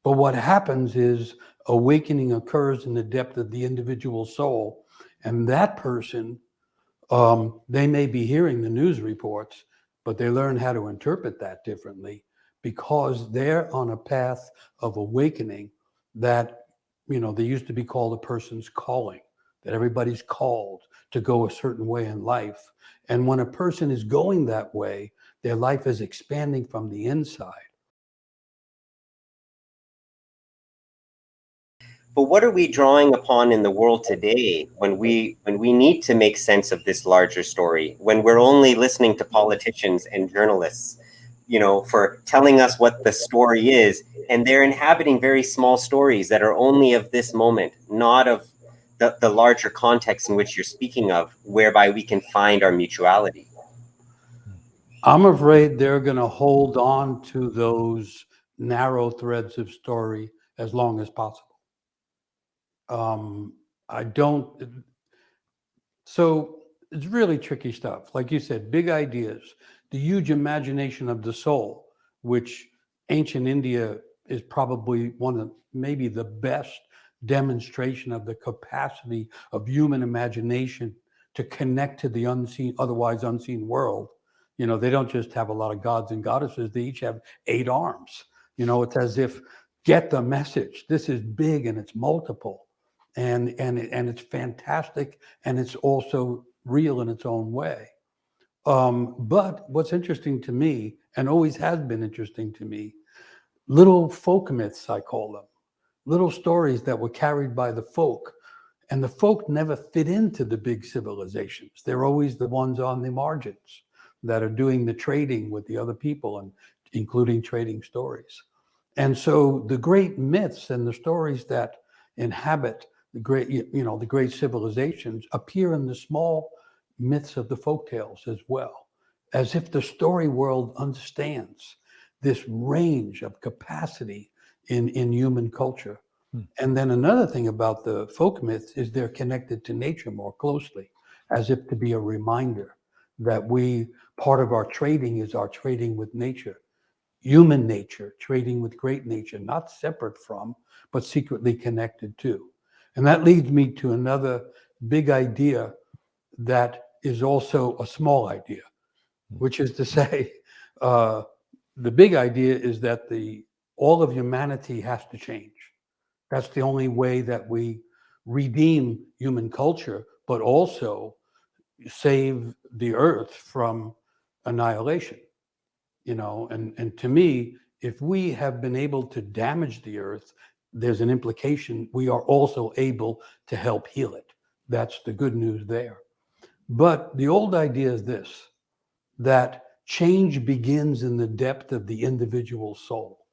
But what happens is awakening occurs in the depth of the individual soul, and that person, they may be hearing the news reports, but they learn how to interpret that differently because they're on a path of awakening that, they used to be called a person's calling, that everybody's called to go a certain way in life. And when a person is going that way, their life is expanding from the inside. But what are we drawing upon in the world today when we need to make sense of this larger story, when we're only listening to politicians and journalists, for telling us what the story is, and they're inhabiting very small stories that are only of this moment, not of the larger context in which you're speaking of, whereby we can find our mutuality? I'm afraid they're going to hold on to those narrow threads of story as long as possible. I don't. So it's really tricky stuff. Like you said, big ideas, the huge imagination of the soul, which ancient India is probably one of maybe the best demonstration of the capacity of human imagination to connect to the unseen, otherwise unseen world. They don't just have a lot of gods and goddesses, they each have 8 arms. It's as if, get the message. This is big and it's multiple. And it's fantastic, and it's also real in its own way. But what's interesting to me, and always has been interesting to me, little folk myths, I call them, little stories that were carried by the folk. And the folk never fit into the big civilizations. They're always the ones on the margins that are doing the trading with the other people, and including trading stories. And so the great myths and the stories that inhabit the great civilizations appear in the small myths of the folk tales as well, as if the story world understands this range of capacity in human culture. And then another thing about the folk myths is they're connected to nature more closely, as if to be a reminder that part of our trading is our trading with nature, human nature, trading with great nature, not separate from, but secretly connected to. And that leads me to another big idea that is also a small idea, which is to say, the big idea is that all of humanity has to change. That's the only way that we redeem human culture, but also save the earth from annihilation. And to me, if we have been able to damage the earth, there's an implication we are also able to help heal it. That's the good news there. But the old idea is this, that change begins in the depth of the individual soul.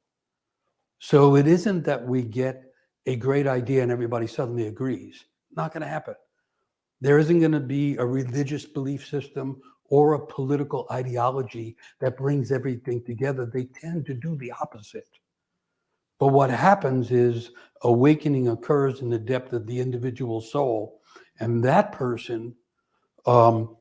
So it isn't that we get a great idea and everybody suddenly agrees. Not going to happen. There isn't going to be a religious belief system or a political ideology that brings everything together. They tend to do the opposite. But what happens is awakening occurs in the depth of the individual soul, and that person,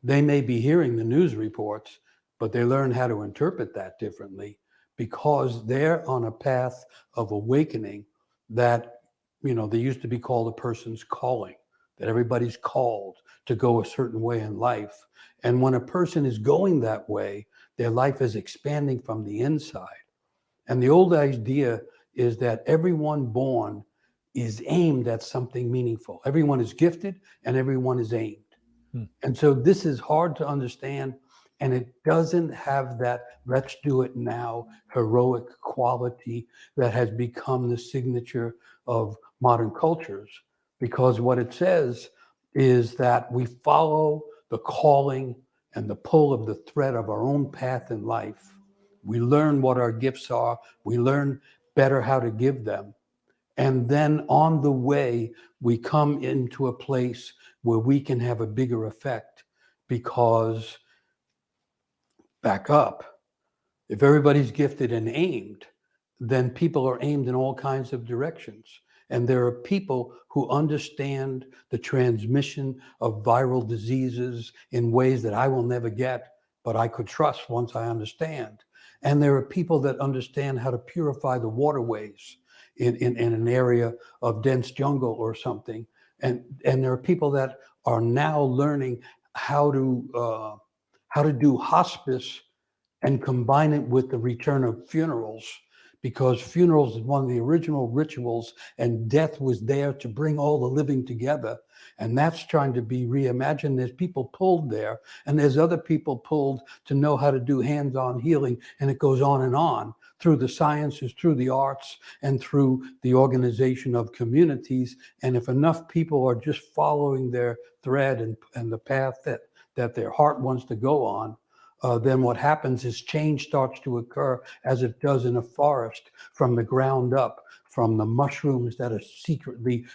they may be hearing the news reports, but they learn how to interpret that differently because they're on a path of awakening that, they used to be called a person's calling, that everybody's called to go a certain way in life. And when a person is going that way, their life is expanding from the inside. And the old idea is that everyone born is aimed at something meaningful. Everyone is gifted and everyone is aimed. And so this is hard to understand, and it doesn't have that let's do it now heroic quality that has become the signature of modern cultures, because what it says is that we follow the calling and the pull of the thread of our own path in life. We learn what our gifts are. We learn better how to give them. And then on the way, we come into a place where we can have a bigger effect, because back up, if everybody's gifted and aimed, then people are aimed in all kinds of directions. And there are people who understand the transmission of viral diseases in ways that I will never get, but I could trust once I understand. And there are people that understand how to purify the waterways in an area of dense jungle or something. And there are people that are now learning how to do hospice and combine it with the return of funerals, because funerals is one of the original rituals, and death was there to bring all the living together. And that's trying to be reimagined. There's people pulled there, and there's other people pulled to know how to do hands-on healing, and it goes on through the sciences, through the arts, and through the organization of communities. And if enough people are just following their thread and the path that their heart wants to go on, then what happens is change starts to occur as it does in a forest, from the ground up, from the mushrooms that are secretly,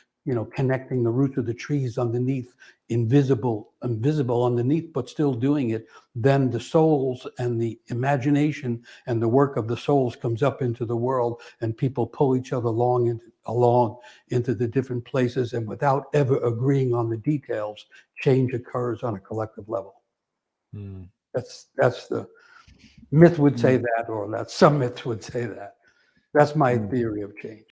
connecting the roots of the trees underneath, invisible underneath, but still doing it. Then the souls and the imagination and the work of the souls comes up into the world, and people pull each other along into the different places, and without ever agreeing on the details, change occurs on a collective level. Mm. That's the myth would say that, or that some myths would say that. That's my theory of change.